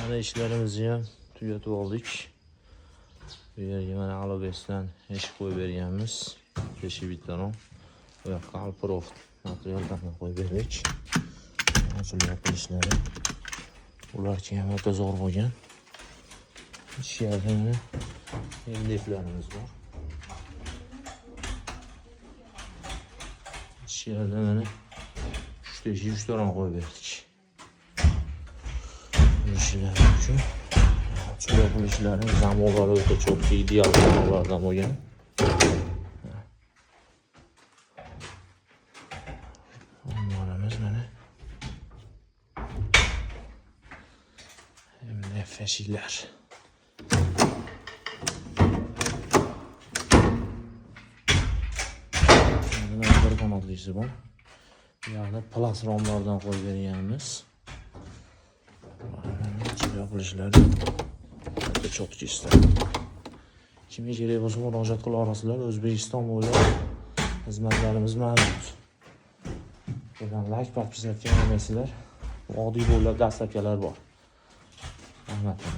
Mana ishlarimizni ham tugatib oldik. Bu yerga mana Alobesdan eshik qo'yib berganmiz. Eshik bittaron. Bu yoqqa Alprof materialdan qo'yib berdik. Ochilib yopilishlari. Ularga ham o'ta zo'r bo'lgan. Ichkarida mana MDF'larimiz bor. Ichkarida mana 3 taron qo'yib berdik. Ishlar uchun ochilib yopilishlari zamonlar o'ta cho'pchi ideal zamonlardan bo'lgan. Omborimiz mana MDF eshiklar. Bir qanotlisi bor. Bu yerda plas romlardan qo'yib berganmiz. Yopilishlari o'ta cho'tki istar. Kimga kerak bo'lsa murojaat qila olasizlar. O'zbekiston bo'ylab xizmatlarimiz mavjud. Bundan like, podpisatsiya qilmaysizlar. Vodiy bo'ylab dastavkalar bor. Rahmat.